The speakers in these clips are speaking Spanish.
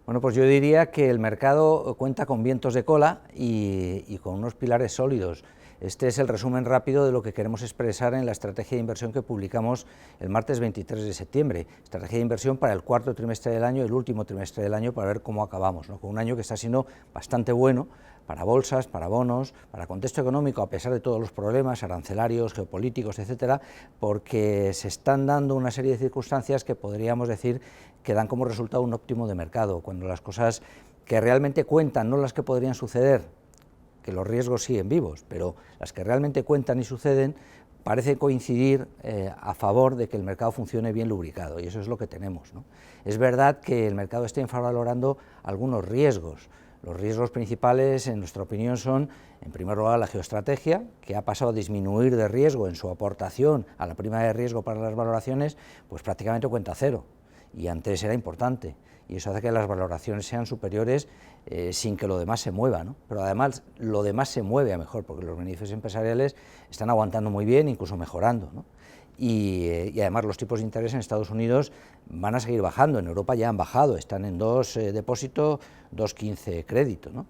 Bueno, pues yo diría que el mercado cuenta con vientos de cola y con unos pilares sólidos. Este es el resumen rápido de lo que queremos expresar en la estrategia de inversión que publicamos el martes 23 de septiembre. Estrategia de inversión para el cuarto trimestre del año, el último trimestre del año, para ver cómo acabamos, ¿no? Con un año que está siendo bastante bueno para bolsas, para bonos, para contexto económico, a pesar de todos los problemas arancelarios, geopolíticos, etcétera, porque se están dando una serie de circunstancias que podríamos decir que dan como resultado un óptimo de mercado, cuando las cosas que realmente cuentan, no las que podrían suceder, que los riesgos siguen vivos, pero las que realmente cuentan y suceden, parece coincidir a favor de que el mercado funcione bien lubricado, y eso es lo que tenemos, ¿no? Es verdad que el mercado está infravalorando algunos riesgos. Los riesgos principales, en nuestra opinión, son, en primer lugar, la geoestrategia, que ha pasado a disminuir de riesgo en su aportación a la prima de riesgo para las valoraciones, pues prácticamente cuenta cero, y antes era importante, y eso hace que las valoraciones sean superiores sin que lo demás se mueva, ¿no? Pero además lo demás se mueve a mejor, porque los beneficios empresariales están aguantando muy bien, incluso mejorando, ¿no? Y además los tipos de interés en Estados Unidos van a seguir bajando, en Europa ya han bajado, están en 2 depósito, 2,15 crédito, ¿no?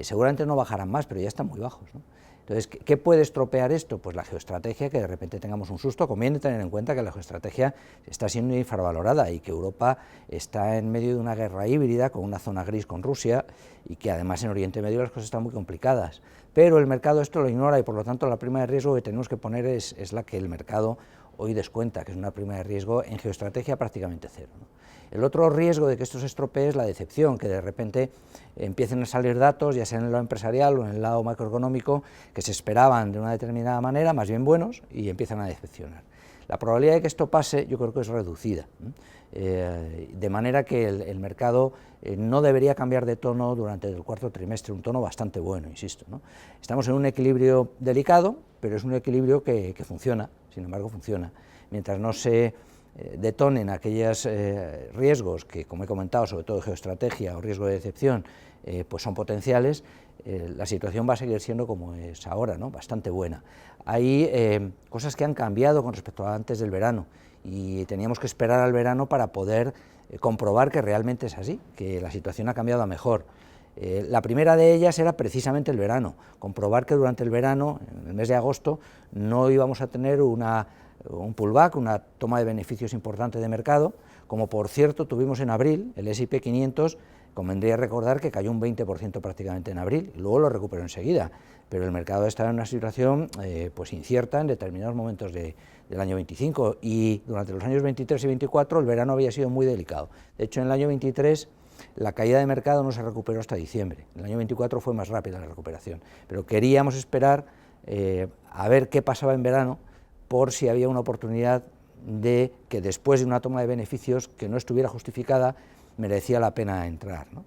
Seguramente no bajarán más, pero ya están muy bajos, ¿no? Entonces, ¿qué puede estropear esto? Pues la geoestrategia, que de repente tengamos un susto. Conviene tener en cuenta que la geoestrategia está siendo infravalorada y que Europa está en medio de una guerra híbrida con una zona gris con Rusia y que además en Oriente Medio las cosas están muy complicadas. Pero el mercado esto lo ignora y por lo tanto la prima de riesgo que tenemos que poner es la que el mercado hoy descuenta, que es una prima de riesgo en geoestrategia prácticamente cero, ¿no? El otro riesgo de que esto se estropee es la decepción, que de repente empiecen a salir datos, ya sea en el lado empresarial o en el lado macroeconómico, que se esperaban de una determinada manera, más bien buenos, y empiezan a decepcionar. La probabilidad de que esto pase yo creo que es reducida, de manera que el mercado no debería cambiar de tono durante el cuarto trimestre, un tono bastante bueno, insisto, ¿no? Estamos en un equilibrio delicado, pero es un equilibrio que funciona, sin embargo funciona. Mientras no se detonen aquellos riesgos que, como he comentado, sobre todo geoestrategia o riesgo de decepción, pues son potenciales, la situación va a seguir siendo como es ahora, ¿no? Bastante buena. Hay cosas que han cambiado con respecto a antes del verano y teníamos que esperar al verano para poder comprobar que realmente es así, que la situación ha cambiado a mejor. La primera de ellas era precisamente el verano, comprobar que durante el verano, en el mes de agosto, no íbamos a tener un pullback, una toma de beneficios importante de mercado, como por cierto tuvimos en abril. El S&P 500, convendría recordar que cayó un 20% prácticamente en abril, y luego lo recuperó enseguida, pero el mercado estaba en una situación pues incierta en determinados momentos del año 25, y durante los años 23 y 24 el verano había sido muy delicado. De hecho, en el año 23 la caída de mercado no se recuperó hasta diciembre, en el año 24 fue más rápida la recuperación, pero queríamos esperar a ver qué pasaba en verano, por si había una oportunidad de que después de una toma de beneficios que no estuviera justificada, merecía la pena entrar, ¿no?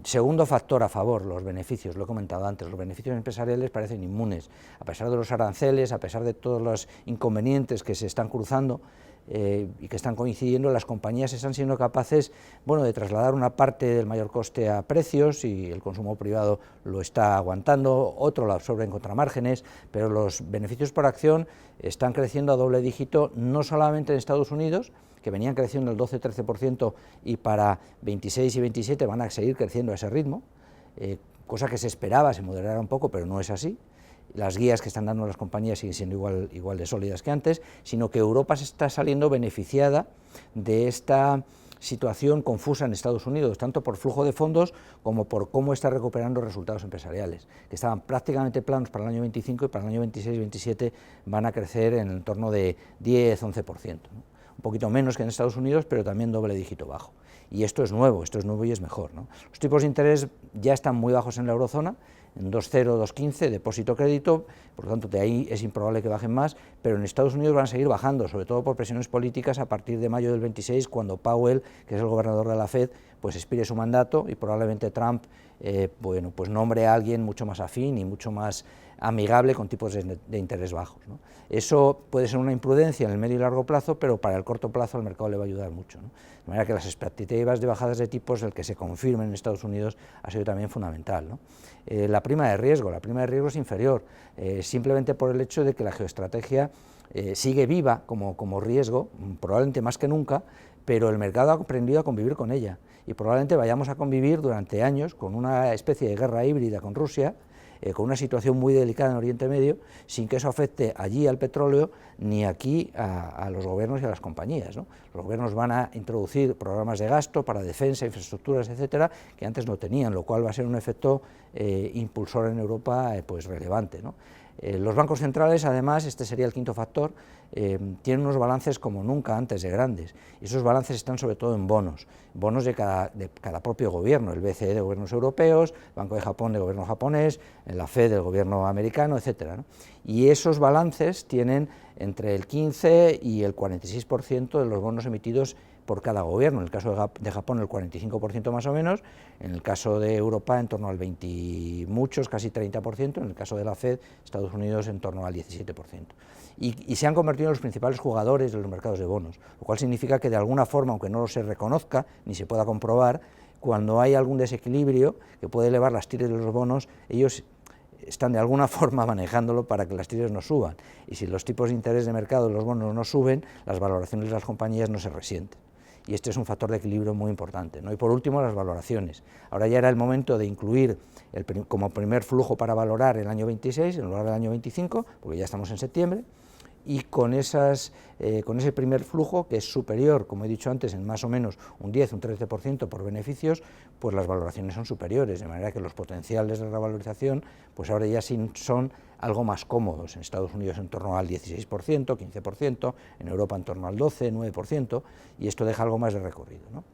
Segundo factor a favor, los beneficios, lo he comentado antes, los beneficios empresariales parecen inmunes, a pesar de los aranceles, a pesar de todos los inconvenientes que se están cruzando y que están coincidiendo, las compañías están siendo capaces, bueno, de trasladar una parte del mayor coste a precios, y el consumo privado lo está aguantando, otro lo absorbe en contramárgenes, pero los beneficios por acción están creciendo a doble dígito, no solamente en Estados Unidos, que venían creciendo el 12-13% y para 26 y 27 van a seguir creciendo a ese ritmo, cosa que se esperaba, se moderara un poco, pero no es así. Las guías que están dando las compañías siguen siendo igual de sólidas que antes, sino que Europa se está saliendo beneficiada de esta situación confusa en Estados Unidos, tanto por flujo de fondos como por cómo está recuperando resultados empresariales, que estaban prácticamente planos para el año 25 y para el año 26 y 27 van a crecer en el torno de 10-11%, ¿no? Un poquito menos que en Estados Unidos, pero también doble dígito bajo. Y esto es nuevo y es mejor, ¿no? Los tipos de interés ya están muy bajos en la eurozona, en 2,0, 2,15, depósito crédito, por lo tanto de ahí es improbable que bajen más, pero en Estados Unidos van a seguir bajando, sobre todo por presiones políticas a partir de mayo del 26, cuando Powell, que es el gobernador de la Fed, pues expire su mandato y probablemente Trump bueno, pues nombre a alguien mucho más afín y mucho más amigable con tipos de interés bajos, ¿no? Eso puede ser una imprudencia en el medio y largo plazo, pero para el corto plazo al mercado le va a ayudar mucho, ¿no? De manera que las expectativas de bajadas de tipos, el que se confirmen en Estados Unidos, ha sido también fundamental, ¿no? La prima de riesgo es inferior, simplemente por el hecho de que la geoestrategia sigue viva como riesgo, probablemente más que nunca, pero el mercado ha aprendido a convivir con ella y probablemente vayamos a convivir durante años con una especie de guerra híbrida con Rusia, con una situación muy delicada en Oriente Medio, sin que eso afecte allí al petróleo ni aquí a los gobiernos y a las compañías, ¿no? Los gobiernos van a introducir programas de gasto para defensa, infraestructuras, etcétera, que antes no tenían, lo cual va a ser un efecto impulsor en Europa pues relevante, ¿no? Los bancos centrales, además, este sería el quinto factor, tienen unos balances como nunca antes de grandes, y esos balances están sobre todo en bonos de cada propio gobierno, el BCE de gobiernos europeos, el Banco de Japón de gobierno japonés, la FED del gobierno americano, etcétera, ¿no? Y esos balances tienen entre el 15 y el 46% de los bonos emitidos por cada gobierno, en el caso de Japón el 45% más o menos, en el caso de Europa en torno al 20 y muchos, casi 30%, en el caso de la FED, Estados Unidos en torno al 17%. Y se han convertido en los principales jugadores de los mercados de bonos, lo cual significa que de alguna forma, aunque no se reconozca ni se pueda comprobar, cuando hay algún desequilibrio que puede elevar las TIRES de los bonos, ellos están de alguna forma manejándolo para que las TIRES no suban, y si los tipos de interés de mercado de los bonos no suben, las valoraciones de las compañías no se resienten. Y este es un factor de equilibrio muy importante, ¿no? Y por último, las valoraciones. Ahora ya era el momento de incluir como primer flujo para valorar el año 26 en lugar del año 25, porque ya estamos en septiembre, y con ese primer flujo, que es superior, como he dicho antes, en más o menos un 10, un 13% por beneficios, pues las valoraciones son superiores, de manera que los potenciales de revalorización, pues ahora ya sí son algo más cómodos, en Estados Unidos en torno al 16%, 15%, en Europa en torno al 12%, 9%, y esto deja algo más de recorrido, ¿no?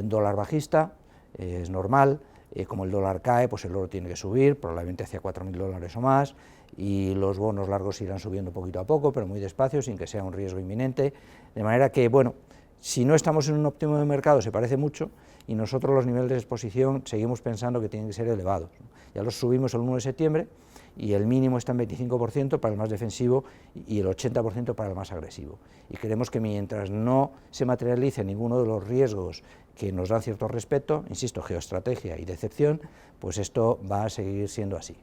Dólar bajista, es normal, como el dólar cae, pues el oro tiene que subir, probablemente hacia $4.000 o más, y los bonos largos irán subiendo poquito a poco, pero muy despacio, sin que sea un riesgo inminente, de manera que, bueno, si no estamos en un óptimo de mercado se parece mucho, y nosotros los niveles de exposición seguimos pensando que tienen que ser elevados, ¿no? Ya los subimos el 1 de septiembre, y el mínimo está en 25% para el más defensivo y el 80% para el más agresivo. Y creemos que mientras no se materialice ninguno de los riesgos que nos dan cierto respeto, insisto, geoestrategia y decepción, pues esto va a seguir siendo así.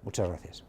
Muchas gracias.